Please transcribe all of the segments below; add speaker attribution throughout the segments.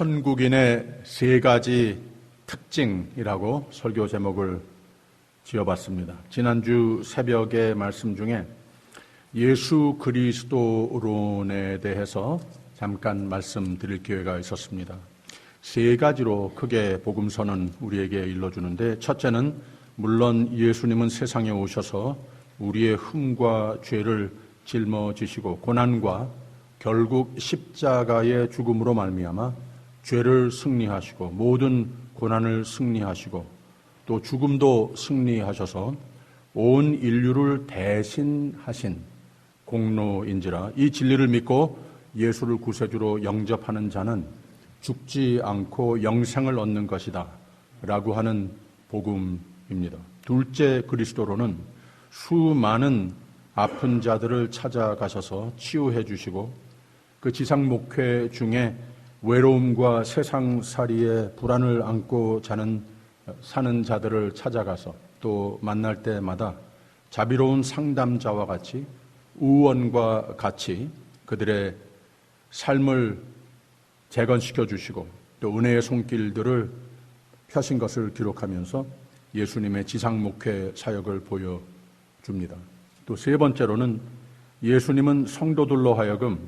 Speaker 1: 천국인의 세 가지 특징이라고 설교 제목을 지어봤습니다. 지난주 새벽의 말씀 중에 예수 그리스도론에 대해서 잠깐 말씀드릴 기회가 있었습니다. 세 가지로 크게 복음서는 우리에게 일러주는데, 첫째는 물론 예수님은 세상에 오셔서 우리의 흠과 죄를 짊어지시고 고난과 결국 십자가의 죽음으로 말미암아 죄를 승리하시고 모든 고난을 승리하시고 또 죽음도 승리하셔서 온 인류를 대신하신 공로인지라 이 진리를 믿고 예수를 구세주로 영접하는 자는 죽지 않고 영생을 얻는 것이다 라고 하는 복음입니다. 둘째 그리스도로는 수많은 아픈 자들을 찾아가셔서 치유해 주시고 그 지상 목회 중에 외로움과 세상살이의 불안을 안고 사는 자들을 찾아가서 또 만날 때마다 자비로운 상담자와 같이 의원과 같이 그들의 삶을 재건시켜 주시고 또 은혜의 손길들을 펴신 것을 기록하면서 예수님의 지상 목회 사역을 보여줍니다. 또 세 번째로는 예수님은 성도들로 하여금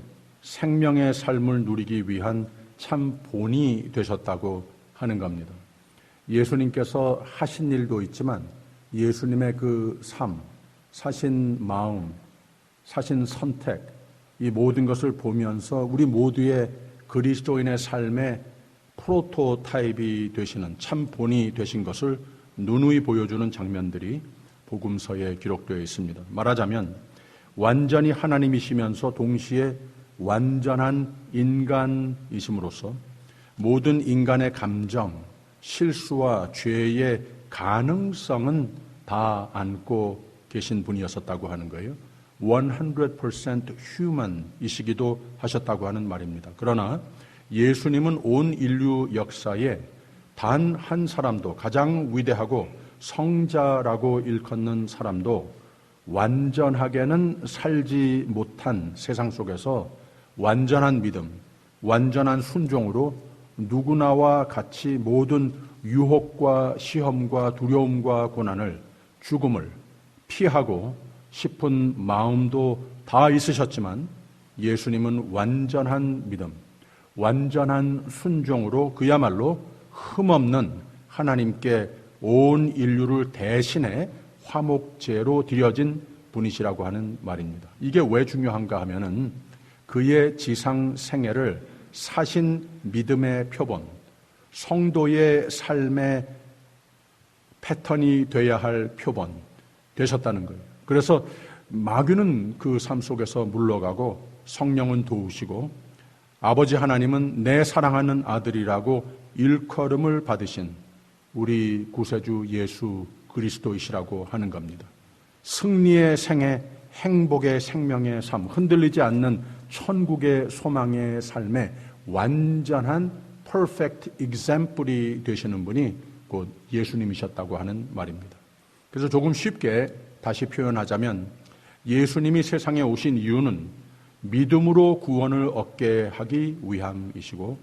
Speaker 1: 생명의 삶을 누리기 위한 참 본이 되셨다고 하는 겁니다. 예수님께서 하신 일도 있지만 예수님의 그 삶, 사신 마음, 사신 선택, 이 모든 것을 보면서 우리 모두의 그리스도인의 삶의 프로토타입이 되시는 참 본이 되신 것을 누누이 보여주는 장면들이 복음서에 기록되어 있습니다. 말하자면 완전히 하나님이시면서 동시에 완전한 인간이심으로써 모든 인간의 감정, 실수와 죄의 가능성은 다 안고 계신 분이었었다고 하는 거예요. 100% human이시기도 하셨다고 하는 말입니다. 그러나 예수님은 온 인류 역사에 단 한 사람도, 가장 위대하고 성자라고 일컫는 사람도 완전하게는 살지 못한 세상 속에서 완전한 믿음, 완전한 순종으로 누구나와 같이 모든 유혹과 시험과 두려움과 고난을, 죽음을 피하고 싶은 마음도 다 있으셨지만 예수님은 완전한 믿음, 완전한 순종으로 그야말로 흠없는 하나님께 온 인류를 대신해 화목제로 드려진 분이시라고 하는 말입니다. 이게 왜 중요한가 하면은 그의 지상 생애를 사신 믿음의 표본, 성도의 삶의 패턴이 돼야 할 표본 되셨다는 거예요. 그래서 마귀는 그 삶 속에서 물러가고 성령은 도우시고 아버지 하나님은 내 사랑하는 아들이라고 일컬음을 받으신 우리 구세주 예수 그리스도이시라고 하는 겁니다. 승리의 생애, 행복의 생명의 삶, 흔들리지 않는 천국의 소망의 삶의 완전한 perfect example이 되시는 분이 곧 예수님이셨다고 하는 말입니다. 그래서 조금 쉽게 다시 표현하자면 예수님이 세상에 오신 이유는 믿음으로 구원을 얻게 하기 위함이시고,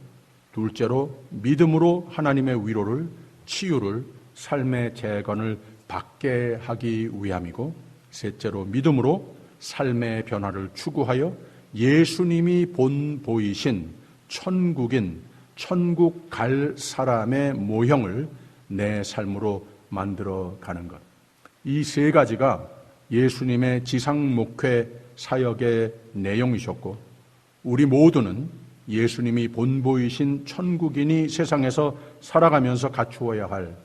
Speaker 1: 둘째로 믿음으로 하나님의 위로를, 치유를, 삶의 재건을 받게 하기 위함이고, 셋째로 믿음으로 삶의 변화를 추구하여 예수님이 본보이신 천국인, 천국 갈 사람의 모형을 내 삶으로 만들어 가는 것. 이 세 가지가 예수님의 지상 목회 사역의 내용이셨고, 우리 모두는 예수님이 본보이신 천국인이 세상에서 살아가면서 갖추어야 할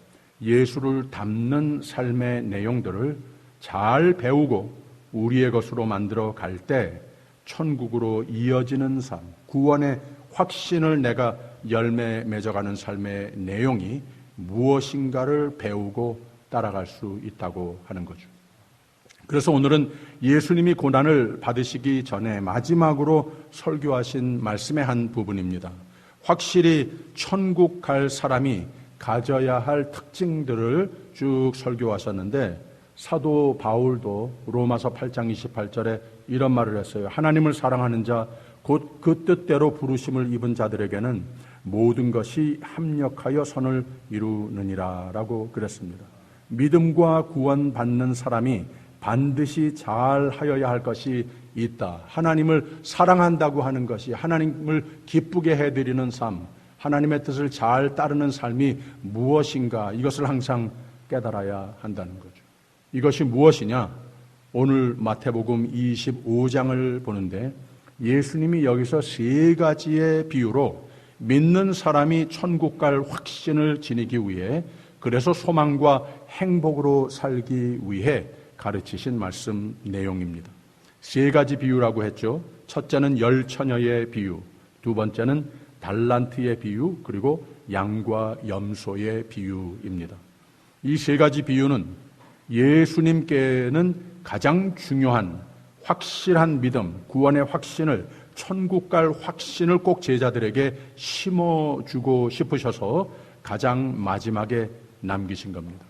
Speaker 1: 예수를 닮는 삶의 내용들을 잘 배우고 우리의 것으로 만들어 갈 때 천국으로 이어지는 삶, 구원의 확신을 내가 열매 맺어가는 삶의 내용이 무엇인가를 배우고 따라갈 수 있다고 하는 거죠. 그래서 오늘은 예수님이 고난을 받으시기 전에 마지막으로 설교하신 말씀의 한 부분입니다. 확실히 천국 갈 사람이 가져야 할 특징들을 쭉 설교하셨는데, 사도 바울도 로마서 8장 28절에 이런 말을 했어요. 하나님을 사랑하는 자 곧 그 뜻대로 부르심을 입은 자들에게는 모든 것이 합력하여 선을 이루느니라 라고 그랬습니다. 믿음과 구원받는 사람이 반드시 잘 하여야 할 것이 있다. 하나님을 사랑한다고 하는 것이, 하나님을 기쁘게 해드리는 삶, 하나님의 뜻을 잘 따르는 삶이 무엇인가, 이것을 항상 깨달아야 한다는 거죠. 이것이 무엇이냐? 오늘 마태복음 25장을 보는데 예수님이 여기서 세 가지의 비유로 믿는 사람이 천국 갈 확신을 지니기 위해, 그래서 소망과 행복으로 살기 위해 가르치신 말씀 내용입니다. 세 가지 비유라고 했죠. 첫째는 열처녀의 비유, 두 번째는 달란트의 비유, 그리고 양과 염소의 비유입니다. 이 세 가지 비유는 예수님께는 가장 중요한 확실한 믿음, 구원의 확신을, 천국 갈 확신을 꼭 제자들에게 심어주고 싶으셔서 가장 마지막에 남기신 겁니다.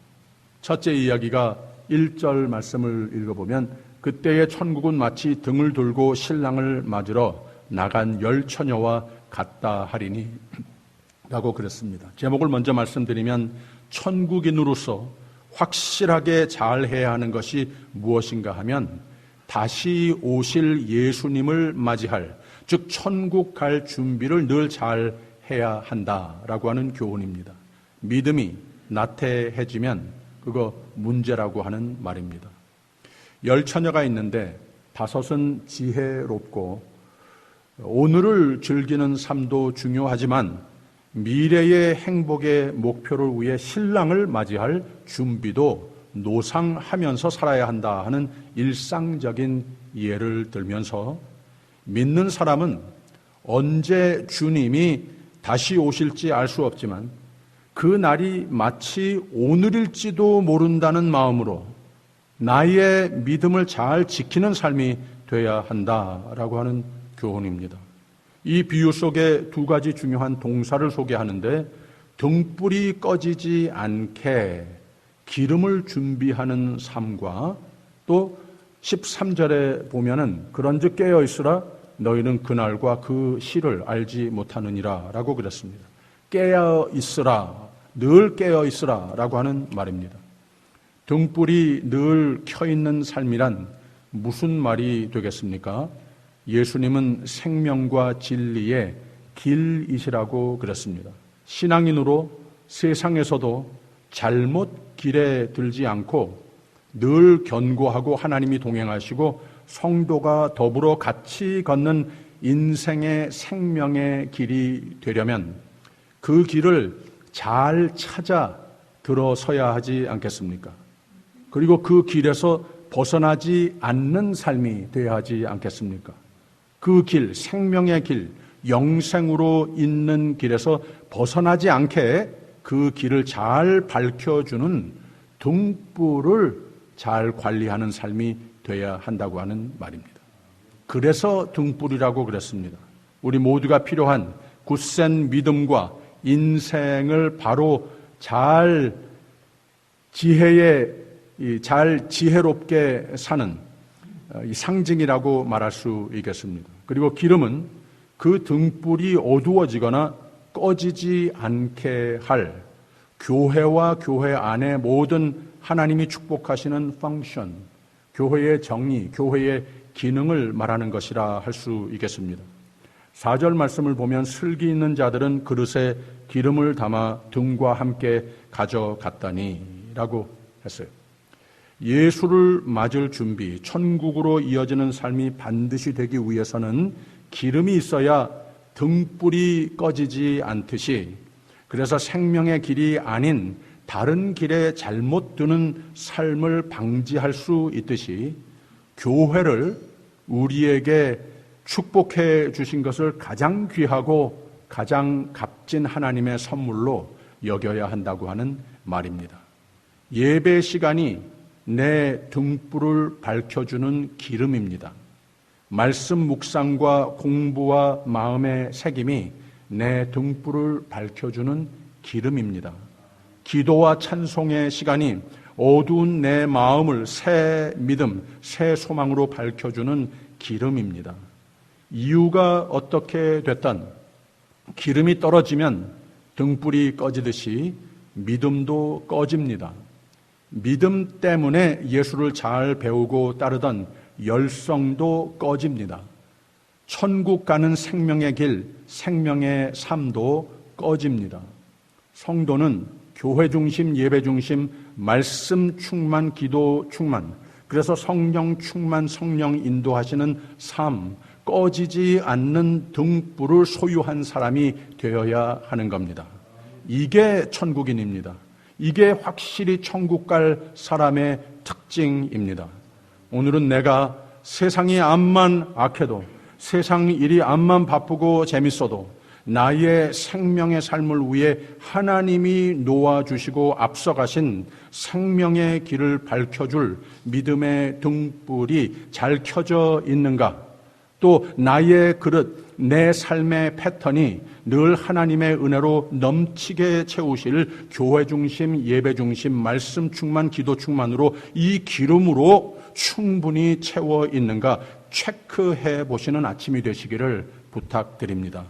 Speaker 1: 첫째 이야기가 1절 말씀을 읽어보면 그때의 천국은 마치 등을 돌고 신랑을 맞으러 나간 열처녀와 같다 하리니 라고 그랬습니다. 제목을 먼저 말씀드리면 천국인으로서 확실하게 잘해야 하는 것이 무엇인가 하면 다시 오실 예수님을 맞이할, 즉 천국 갈 준비를 늘 잘 해야 한다라고 하는 교훈입니다. 믿음이 나태해지면 그거 문제라고 하는 말입니다. 열처녀가 있는데 다섯은 지혜롭고 오늘을 즐기는 삶도 중요하지만 미래의 행복의 목표를 위해 신랑을 맞이할 준비도 노상하면서 살아야 한다 하는 일상적인 예를 들면서 믿는 사람은 언제 주님이 다시 오실지 알 수 없지만 그 날이 마치 오늘일지도 모른다는 마음으로 나의 믿음을 잘 지키는 삶이 돼야 한다라고 하는 교훈입니다. 이 비유 속에 두 가지 중요한 동사를 소개하는데 등불이 꺼지지 않게 기름을 준비하는 삶과 또 13절에 보면은 그런즉 깨어있으라 너희는 그날과 그 시를 알지 못하느니라 라고 그랬습니다. 깨어있으라, 늘 깨어있으라 라고 하는 말입니다. 등불이 늘 켜있는 삶이란 무슨 말이 되겠습니까? 예수님은 생명과 진리의 길이시라고 그랬습니다. 신앙인으로 세상에서도 잘못 길에 들지 않고 늘 견고하고 하나님이 동행하시고 성도가 더불어 같이 걷는 인생의 생명의 길이 되려면 그 길을 잘 찾아 들어서야 하지 않겠습니까? 그리고 그 길에서 벗어나지 않는 삶이 되어야 하지 않겠습니까? 그 길, 생명의 길, 영생으로 있는 길에서 벗어나지 않게 그 길을 잘 밝혀주는 등불을 잘 관리하는 삶이 되어야 한다고 하는 말입니다. 그래서 등불이라고 그랬습니다. 우리 모두가 필요한 굳센 믿음과 인생을 바로 잘 지혜롭게 사는 상징이라고 말할 수 있겠습니다. 그리고 기름은 그 등불이 어두워지거나 꺼지지 않게 할 교회와 교회 안에 모든 하나님이 축복하시는 펑션, 교회의 정의, 교회의 기능을 말하는 것이라 할 수 있겠습니다. 4절 말씀을 보면 슬기 있는 자들은 그릇에 기름을 담아 등과 함께 가져갔다니 라고 했어요. 예수를 맞을 준비, 천국으로 이어지는 삶이 반드시 되기 위해서는 기름이 있어야 등불이 꺼지지 않듯이, 그래서 생명의 길이 아닌 다른 길에 잘못 드는 삶을 방지할 수 있듯이 교회를 우리에게 축복해 주신 것을 가장 귀하고 가장 값진 하나님의 선물로 여겨야 한다고 하는 말입니다. 예배 시간이 내 등불을 밝혀주는 기름입니다. 말씀 묵상과 공부와 마음의 새김이 내 등불을 밝혀주는 기름입니다. 기도와 찬송의 시간이 어두운 내 마음을 새 믿음, 새 소망으로 밝혀주는 기름입니다. 이유가 어떻게 됐든 기름이 떨어지면 등불이 꺼지듯이 믿음도 꺼집니다. 믿음 때문에 예수를 잘 배우고 따르던 열성도 꺼집니다. 천국 가는 생명의 길, 생명의 삶도 꺼집니다. 성도는 교회 중심, 예배 중심, 말씀 충만, 기도 충만, 그래서 성령 충만, 성령 인도하시는 삶, 꺼지지 않는 등불을 소유한 사람이 되어야 하는 겁니다. 이게 천국인입니다. 이게 확실히 천국 갈 사람의 특징입니다. 오늘은 내가 세상이 암만 악해도, 세상 일이 암만 바쁘고 재밌어도 나의 생명의 삶을 위해 하나님이 놓아주시고 앞서가신 생명의 길을 밝혀줄 믿음의 등불이 잘 켜져 있는가? 또 나의 그릇, 내 삶의 패턴이 늘 하나님의 은혜로 넘치게 채우실 교회 중심, 예배 중심, 말씀 충만, 기도 충만으로 이 기름으로 충분히 채워 있는가 체크해 보시는 아침이 되시기를 부탁드립니다.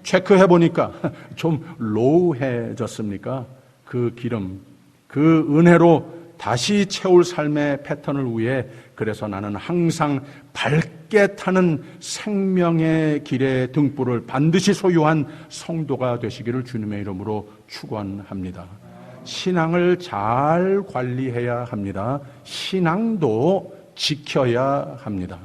Speaker 1: 체크해 보니까 좀 로우해졌습니까? 그 기름, 그 은혜로 다시 채울 삶의 패턴을 위해 그래서 나는 항상 밝게 타는 생명의 길의 등불을 반드시 소유한 성도가 되시기를 주님의 이름으로 축원합니다. 신앙을 잘 관리해야 합니다. 신앙도 지켜야 합니다.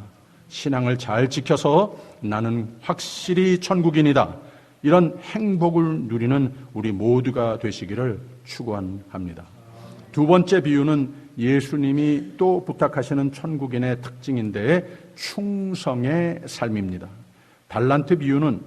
Speaker 1: 신앙을 잘 지켜서 나는 확실히 천국인이다. 이런 행복을 누리는 우리 모두가 되시기를 축원합니다. 두 번째 비유는 예수님이 또 부탁하시는 천국인의 특징인데 충성의 삶입니다. 달란트 비유는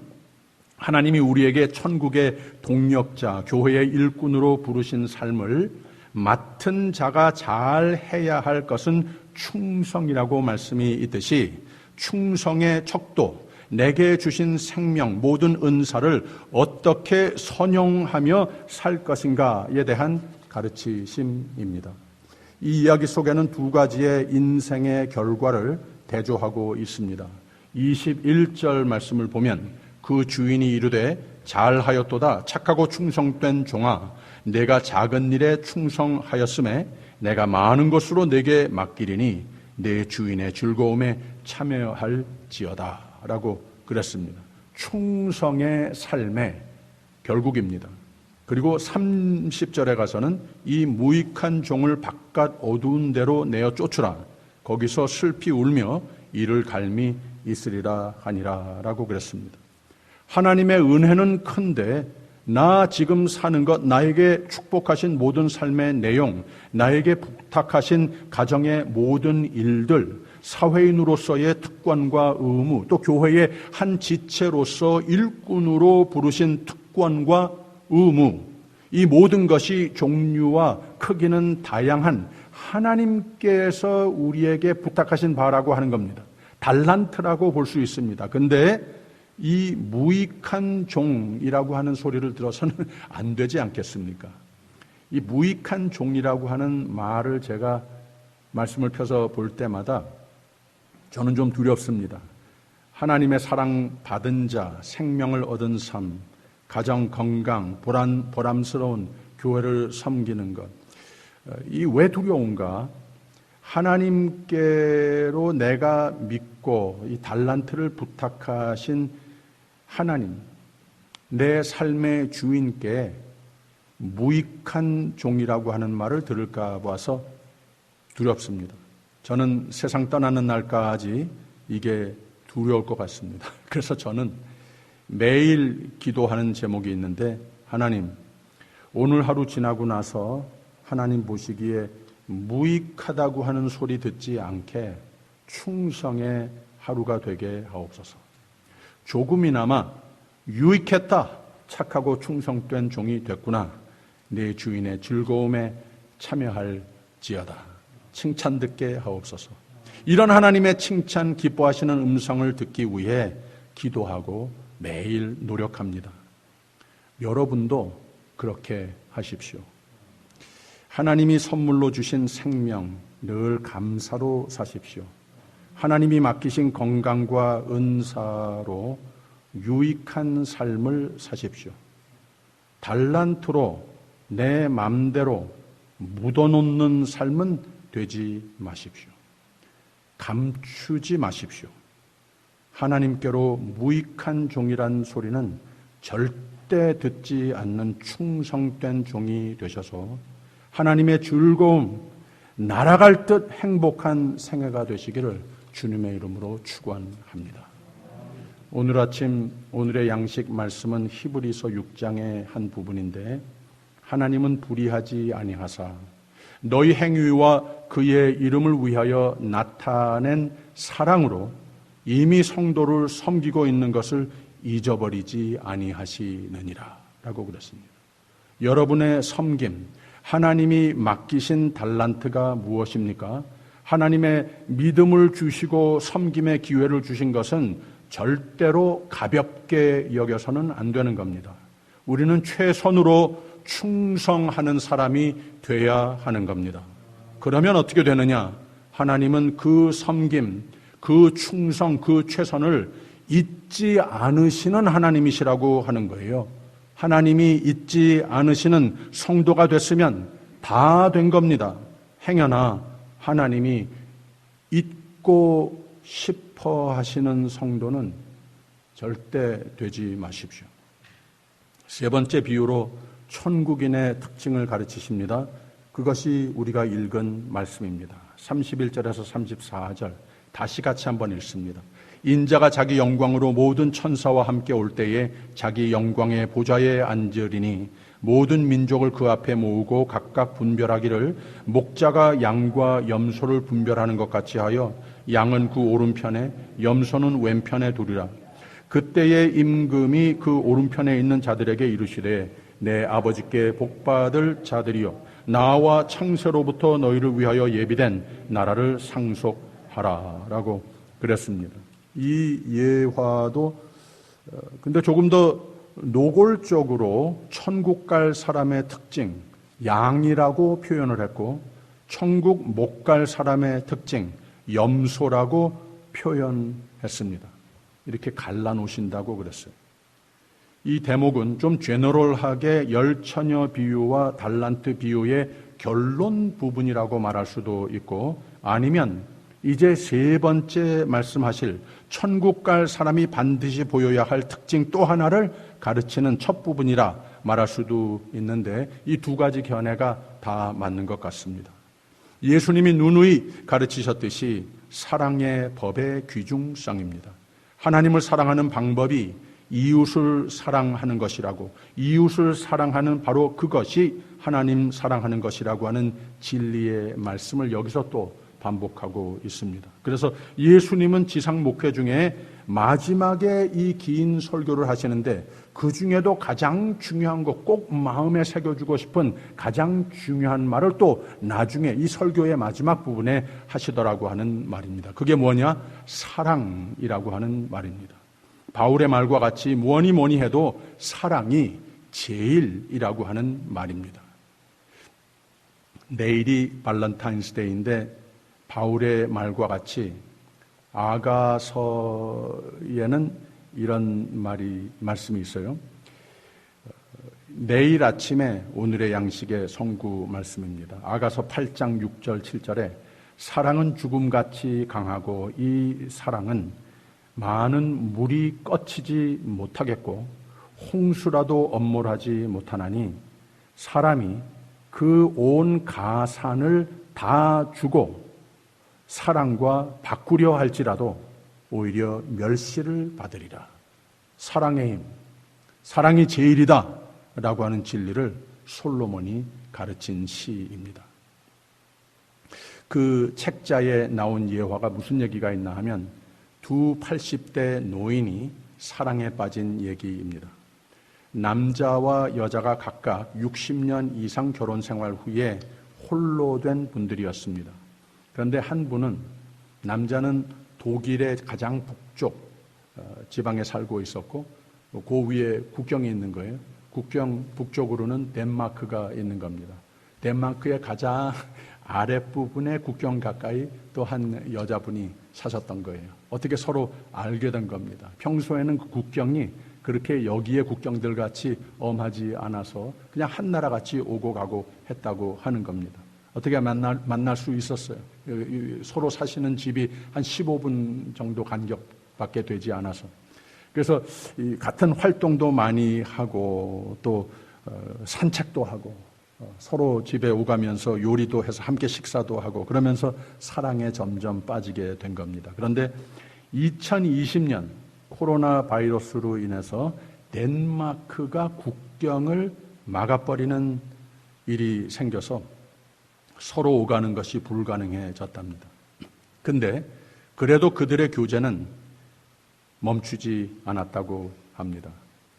Speaker 1: 하나님이 우리에게 천국의 동력자, 교회의 일꾼으로 부르신 삶을 맡은 자가 잘 해야 할 것은 충성이라고 말씀이 있듯이 충성의 척도, 내게 주신 생명, 모든 은사를 어떻게 선용하며 살 것인가에 대한 가르치심입니다. 이 이야기 속에는 두 가지의 인생의 결과를 대조하고 있습니다. 21절 말씀을 보면 그 주인이 이르되 잘하였도다 착하고 충성된 종아 내가 작은 일에 충성하였음에 내가 많은 것으로 내게 맡기리니 내 주인의 즐거움에 참여할지어다 라고 그랬습니다. 충성의 삶의 결국입니다. 그리고 30절에 가서는 이 무익한 종을 바깥 어두운 데로 내어 쫓으라. 거기서 슬피 울며 이를 갈미 있으리라 하니라 라고 그랬습니다. 하나님의 은혜는 큰데 나 지금 사는 것, 나에게 축복하신 모든 삶의 내용, 나에게 부탁하신 가정의 모든 일들, 사회인으로서의 특권과 의무, 또 교회의 한 지체로서 일꾼으로 부르신 특권과 의무, 이 모든 것이 종류와 크기는 다양한 하나님께서 우리에게 부탁하신 바라고 하는 겁니다. 달란트라고 볼 수 있습니다. 근데 이 무익한 종이라고 하는 소리를 들어서는 안 되지 않겠습니까? 이 무익한 종이라고 하는 말을 제가 말씀을 펴서 볼 때마다 저는 좀 두렵습니다. 하나님의 사랑 받은 자, 생명을 얻은 삶, 가정 건강, 보람스러운 교회를 섬기는 것. 이 왜 두려운가? 하나님께로 내가 믿고 이 달란트를 부탁하신 하나님, 내 삶의 주인께 무익한 종이라고 하는 말을 들을까 봐서 두렵습니다. 저는 세상 떠나는 날까지 이게 두려울 것 같습니다. 그래서 저는 매일 기도하는 제목이 있는데 하나님, 오늘 하루 지나고 나서 하나님 보시기에 무익하다고 하는 소리 듣지 않게 충성의 하루가 되게 하옵소서. 조금이나마 유익했다, 착하고 충성된 종이 됐구나, 내 주인의 즐거움에 참여할지어다, 칭찬 듣게 하옵소서. 이런 하나님의 칭찬 기뻐하시는 음성을 듣기 위해 기도하고 매일 노력합니다. 여러분도 그렇게 하십시오. 하나님이 선물로 주신 생명 늘 감사로 사십시오. 하나님이 맡기신 건강과 은사로 유익한 삶을 사십시오. 달란트로 내 맘대로 묻어놓는 삶은 되지 마십시오. 감추지 마십시오. 하나님께로 무익한 종이란 소리는 절대 듣지 않는 충성된 종이 되셔서 하나님의 즐거움, 날아갈 듯 행복한 생애가 되시기를 주님의 이름으로 축원합니다. 오늘 아침 오늘의 양식 말씀은 히브리서 6장의 한 부분인데, 하나님은 불의하지 아니하사 너희 행위와 그의 이름을 위하여 나타낸 사랑으로 이미 성도를 섬기고 있는 것을 잊어버리지 아니하시느니라 라고 그랬습니다. 여러분의 섬김, 하나님이 맡기신 달란트가 무엇입니까? 하나님의 믿음을 주시고 섬김의 기회를 주신 것은 절대로 가볍게 여겨서는 안 되는 겁니다. 우리는 최선으로 충성하는 사람이 돼야 하는 겁니다. 그러면 어떻게 되느냐? 하나님은 그 섬김, 그 충성, 그 최선을 잊지 않으시는 하나님이시라고 하는 거예요. 하나님이 잊지 않으시는 성도가 됐으면 다 된 겁니다. 행여나 하나님이 잊고 싶어 하시는 성도는 절대 되지 마십시오. 세 번째 비유로 천국인의 특징을 가르치십니다. 그것이 우리가 읽은 말씀입니다. 31절에서 34절 다시 같이 한번 읽습니다. 인자가 자기 영광으로 모든 천사와 함께 올 때에 자기 영광의 보좌에 앉으리니 모든 민족을 그 앞에 모으고 각각 분별하기를 목자가 양과 염소를 분별하는 것 같이 하여 양은 그 오른편에 염소는 왼편에 두리라. 그때의 임금이 그 오른편에 있는 자들에게 이르시되 내 아버지께 복받을 자들이여 나와 창세로부터 너희를 위하여 예비된 나라를 상속하라 라고 그랬습니다. 이 예화도 근데 조금 더 노골적으로 천국 갈 사람의 특징 양이라고 표현을 했고, 천국 못 갈 사람의 특징 염소라고 표현했습니다. 이렇게 갈라놓으신다고 그랬어요. 이 대목은 좀 제너럴하게 열처녀 비유와 달란트 비유의 결론 부분이라고 말할 수도 있고, 아니면 이제 세 번째 말씀하실 천국 갈 사람이 반드시 보여야 할 특징 또 하나를 가르치는 첫 부분이라 말할 수도 있는데, 이 두 가지 견해가 다 맞는 것 같습니다. 예수님이 누누이 가르치셨듯이 사랑의 법의 귀중성입니다. 하나님을 사랑하는 방법이 이웃을 사랑하는 것이라고, 이웃을 사랑하는 바로 그것이 하나님 사랑하는 것이라고 하는 진리의 말씀을 여기서 또 반복하고 있습니다. 그래서 예수님은 지상 목회 중에 마지막에 이 긴 설교를 하시는데, 그 중에도 가장 중요한 것, 꼭 마음에 새겨주고 싶은 가장 중요한 말을 또 나중에 이 설교의 마지막 부분에 하시더라고 하는 말입니다. 그게 뭐냐? 사랑이라고 하는 말입니다. 바울의 말과 같이 뭐니 해도 사랑이 제일이라고 하는 말입니다. 내일이 발렌타인스데이인데 바울의 말과 같이 아가서에는 이런 말씀이 있어요. 내일 아침에 오늘의 양식의 성구 말씀입니다. 아가서 8장 6절 7절에 사랑은 죽음같이 강하고 이 사랑은 많은 물이 꺾이지 못하겠고 홍수라도 엄몰하지 못하나니 사람이 그 온 가산을 다 주고 사랑과 바꾸려 할지라도 오히려 멸시를 받으리라. 사랑의 힘, 사랑이 제일이다 라고 하는 진리를 솔로몬이 가르친 시입니다. 그 책자에 나온 예화가 무슨 얘기가 있나 하면 두 80대 노인이 사랑에 빠진 얘기입니다. 남자와 여자가 각각 60년 이상 결혼 생활 후에 홀로 된 분들이었습니다. 그런데 한 분은, 남자는 독일의 가장 북쪽 지방에 살고 있었고 그 위에 국경이 있는 거예요. 국경 북쪽으로는 덴마크가 있는 겁니다. 덴마크의 가장 아랫부분에 국경 가까이 또 한 여자분이 사셨던 거예요. 어떻게 서로 알게 된 겁니다. 평소에는 그 국경이 그렇게 여기의 국경들 같이 엄하지 않아서 그냥 한 나라 같이 오고 가고 했다고 하는 겁니다. 어떻게 만날 수 있었어요? 서로 사시는 집이 한 15분 정도 간격밖에 되지 않아서. 그래서 같은 활동도 많이 하고 또 산책도 하고 서로 집에 오가면서 요리도 해서 함께 식사도 하고 그러면서 사랑에 점점 빠지게 된 겁니다. 그런데 2020년 코로나 바이러스로 인해서 덴마크가 국경을 막아버리는 일이 생겨서 서로 오가는 것이 불가능해졌답니다. 근데 그래도 그들의 교제는 멈추지 않았다고 합니다.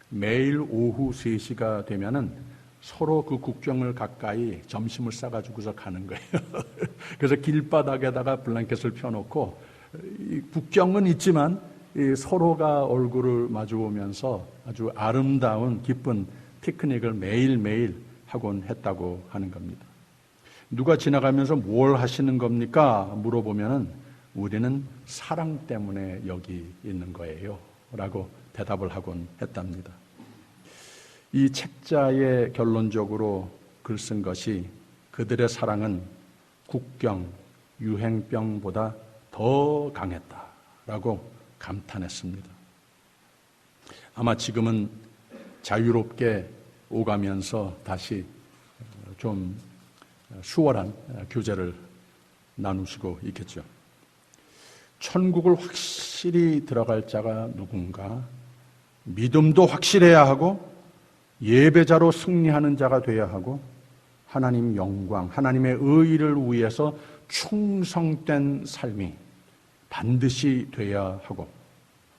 Speaker 1: 매일 오후 3시가 되면은 서로 그 국경을 가까이 점심을 싸가지고서 가는 거예요. 그래서 길바닥에다가 블랭켓을 펴놓고 국경은 있지만 서로가 얼굴을 마주보면서 아주 아름다운 기쁜 피크닉을 매일매일 하곤 했다고 하는 겁니다. 누가 지나가면서 뭘 하시는 겁니까? 물어보면은 우리는 사랑 때문에 여기 있는 거예요 라고 대답을 하곤 했답니다. 이 책자에 결론적으로 글 쓴 것이 그들의 사랑은 국경, 유행병보다 더 강했다라고 감탄했습니다. 아마 지금은 자유롭게 오가면서 다시 좀 수월한 교제를 나누시고 있겠죠. 천국을 확실히 들어갈 자가 누군가? 믿음도 확실해야 하고 예배자로 승리하는 자가 되어야 하고 하나님 영광, 하나님의 의의를 위해서 충성된 삶이 반드시 되어야 하고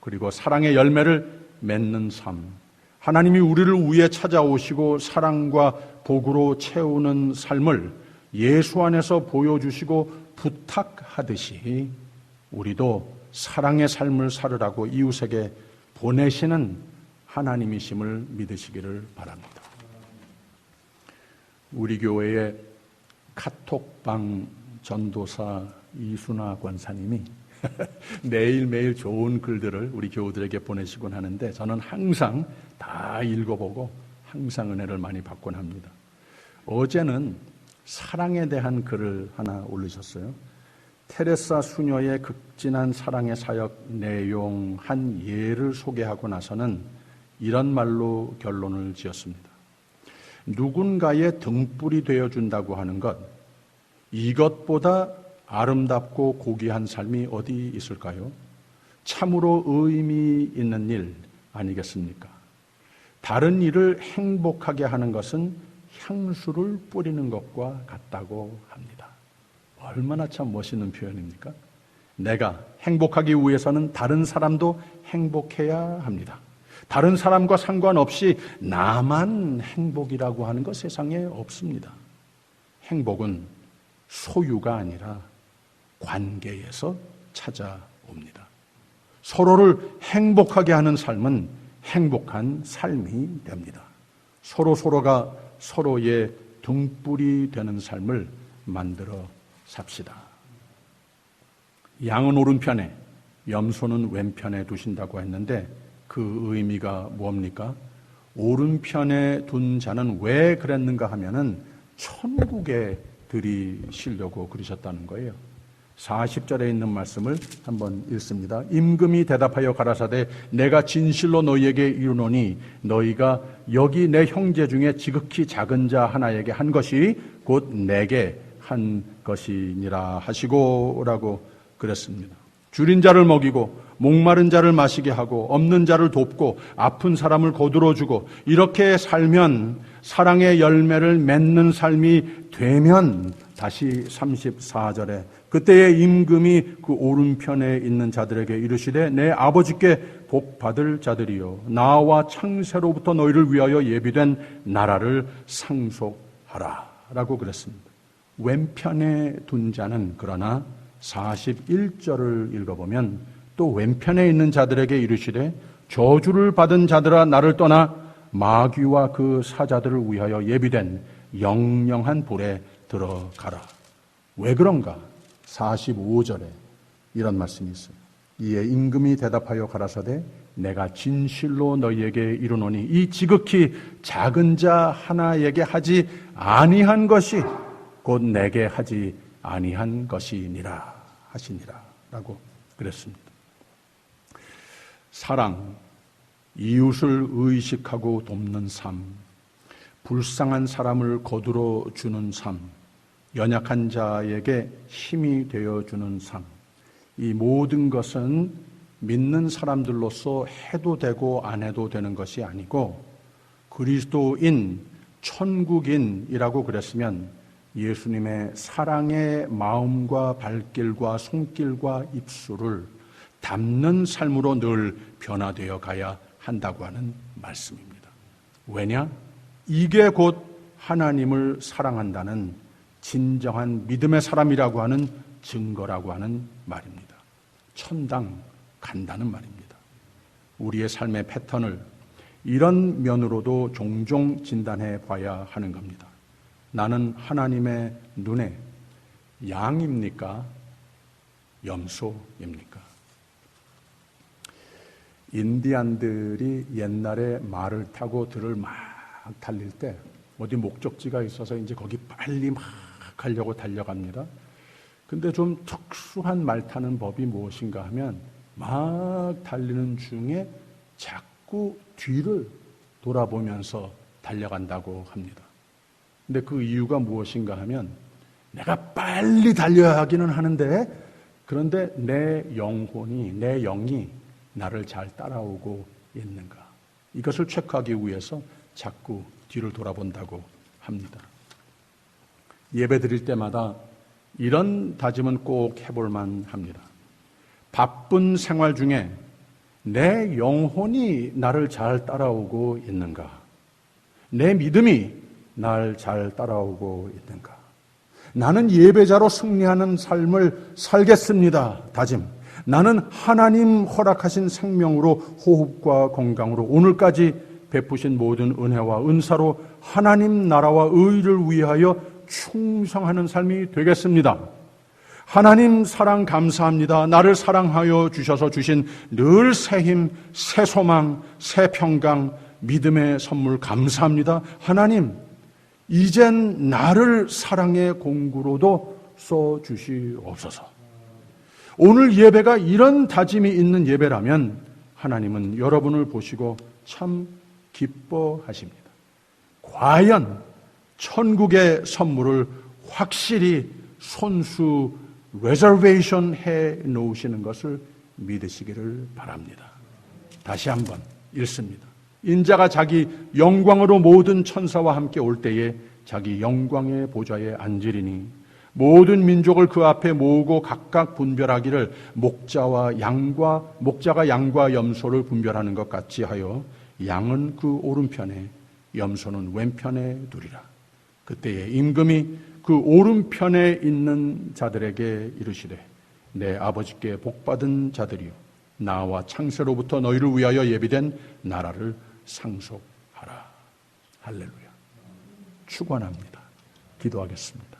Speaker 1: 그리고 사랑의 열매를 맺는 삶, 하나님이 우리를 위해 찾아오시고 사랑과 복으로 채우는 삶을 예수 안에서 보여주시고 부탁하듯이 우리도 사랑의 삶을 살으라고 이웃에게 보내시는 하나님이심을 믿으시기를 바랍니다. 우리 교회의 카톡방 전도사 이순아 권사님이 매일매일 좋은 글들을 우리 교우들에게 보내시곤 하는데 저는 항상 다 읽어보고 항상 은혜를 많이 받곤 합니다. 어제는 사랑에 대한 글을 하나 올리셨어요. 테레사 수녀의 극진한 사랑의 사역 내용 한 예를 소개하고 나서는 이런 말로 결론을 지었습니다. 누군가의 등불이 되어준다고 하는 것, 이것보다 아름답고 고귀한 삶이 어디 있을까요? 참으로 의미 있는 일 아니겠습니까? 다른 일을 행복하게 하는 것은 향수를 뿌리는 것과 같다고 합니다. 얼마나 참 멋있는 표현입니까? 내가 행복하기 위해서는 다른 사람도 행복해야 합니다. 다른 사람과 상관없이 나만 행복이라고 하는 것 세상에 없습니다. 행복은 소유가 아니라 관계에서 찾아옵니다. 서로를 행복하게 하는 삶은 행복한 삶이 됩니다. 서로가 서로의 등불이 되는 삶을 만들어 삽시다. 양은 오른편에, 염소는 왼편에 두신다고 했는데 그 의미가 뭡니까? 오른편에 둔 자는 왜 그랬는가 하면은 천국에 들이시려고 그러셨다는 거예요. 40절에 있는 말씀을 한번 읽습니다. 임금이 대답하여 가라사대 내가 진실로 너희에게 이르노니 너희가 여기 내 형제 중에 지극히 작은 자 하나에게 한 것이 곧 내게 한 것이니라 하시고라고 그랬습니다. 줄인 자를 먹이고 목마른 자를 마시게 하고 없는 자를 돕고 아픈 사람을 거두어주고 이렇게 살면 사랑의 열매를 맺는 삶이 되면 다시 34절에 그때의 임금이 그 오른편에 있는 자들에게 이르시되 내 아버지께 복 받을 자들이요 나와 창세로부터 너희를 위하여 예비된 나라를 상속하라 라고 그랬습니다. 왼편에 둔 자는 그러나 41절을 읽어보면 또 왼편에 있는 자들에게 이르시되 저주를 받은 자들아 나를 떠나 마귀와 그 사자들을 위하여 예비된 영영한 불에 들어가라. 왜 그런가? 45절에 이런 말씀이 있어요. 이에 임금이 대답하여 가라사대 내가 진실로 너희에게 이르노니 이 지극히 작은 자 하나에게 하지 아니한 것이 곧 내게 하지 아니한 것이니라 하시니라 라고 그랬습니다. 사랑, 이웃을 의식하고 돕는 삶, 불쌍한 사람을 거두어 주는 삶, 연약한 자에게 힘이 되어주는 삶, 이 모든 것은 믿는 사람들로서 해도 되고 안 해도 되는 것이 아니고 그리스도인, 천국인이라고 그랬으면 예수님의 사랑의 마음과 발길과 손길과 입술을 담는 삶으로 늘 변화되어 가야 한다고 하는 말씀입니다. 왜냐? 이게 곧 하나님을 사랑한다는 진정한 믿음의 사람이라고 하는 증거라고 하는 말입니다. 천당 간다는 말입니다. 우리의 삶의 패턴을 이런 면으로도 종종 진단해 봐야 하는 겁니다. 나는 하나님의 눈에 양입니까? 염소입니까? 인디안들이 옛날에 말을 타고 들을 막 달릴 때 어디 목적지가 있어서 이제 거기 빨리 막 가려고 달려갑니다. 근데 좀 특수한 말 타는 법이 무엇인가 하면 막 달리는 중에 자꾸 뒤를 돌아보면서 달려간다고 합니다. 근데 그 이유가 무엇인가 하면 내가 빨리 달려야 하기는 하는데 그런데 내 영혼이, 내 영이 나를 잘 따라오고 있는가. 이것을 체크하기 위해서 자꾸 뒤를 돌아본다고 합니다. 예배 드릴 때마다 이런 다짐은 꼭 해볼만 합니다. 바쁜 생활 중에 내 영혼이 나를 잘 따라오고 있는가? 내 믿음이 날 잘 따라오고 있는가? 나는 예배자로 승리하는 삶을 살겠습니다. 다짐. 나는 하나님 허락하신 생명으로 호흡과 건강으로 오늘까지 베푸신 모든 은혜와 은사로 하나님 나라와 의를 위하여 충성하는 삶이 되겠습니다. 하나님 사랑 감사합니다. 나를 사랑하여 주셔서 주신 늘 새 힘, 새 소망, 새 평강, 믿음의 선물 감사합니다. 하나님, 이젠 나를 사랑의 공구로도 써주시옵소서. 오늘 예배가 이런 다짐이 있는 예배라면 하나님은 여러분을 보시고 참 기뻐하십니다. 과연 천국의 선물을 확실히 손수 레저베이션 해 놓으시는 것을 믿으시기를 바랍니다. 다시 한번 읽습니다. 인자가 자기 영광으로 모든 천사와 함께 올 때에 자기 영광의 보좌에 앉으리니 모든 민족을 그 앞에 모으고 각각 분별하기를 목자가 양과 염소를 분별하는 것 같이 하여 양은 그 오른편에 염소는 왼편에 두리라. 그때에 임금이 그 오른편에 있는 자들에게 이르시되 내 아버지께 복받은 자들이요 나와 창세로부터 너희를 위하여 예비된 나라를 상속하라. 할렐루야. 축원합니다. 기도하겠습니다.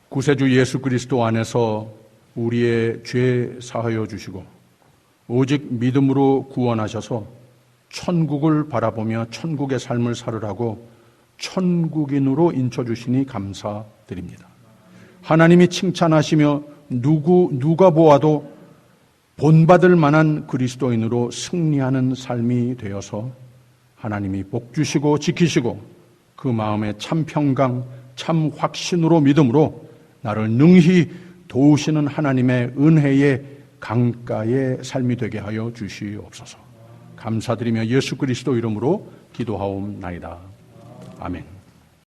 Speaker 1: 구세주 예수 그리스도 안에서 우리의 죄 사하여 주시고 오직 믿음으로 구원하셔서 천국을 바라보며 천국의 삶을 살으라고 천국인으로 인쳐주시니 감사드립니다. 하나님이 칭찬하시며 누가 보아도 본받을 만한 그리스도인으로 승리하는 삶이 되어서 하나님이 복 주시고 지키시고 그 마음에 참 평강, 참 확신으로 믿음으로 나를 능히 도우시는 하나님의 은혜의 강가의 삶이 되게 하여 주시옵소서. 감사드리며 예수 그리스도 이름으로 기도하옵나이다. 아멘.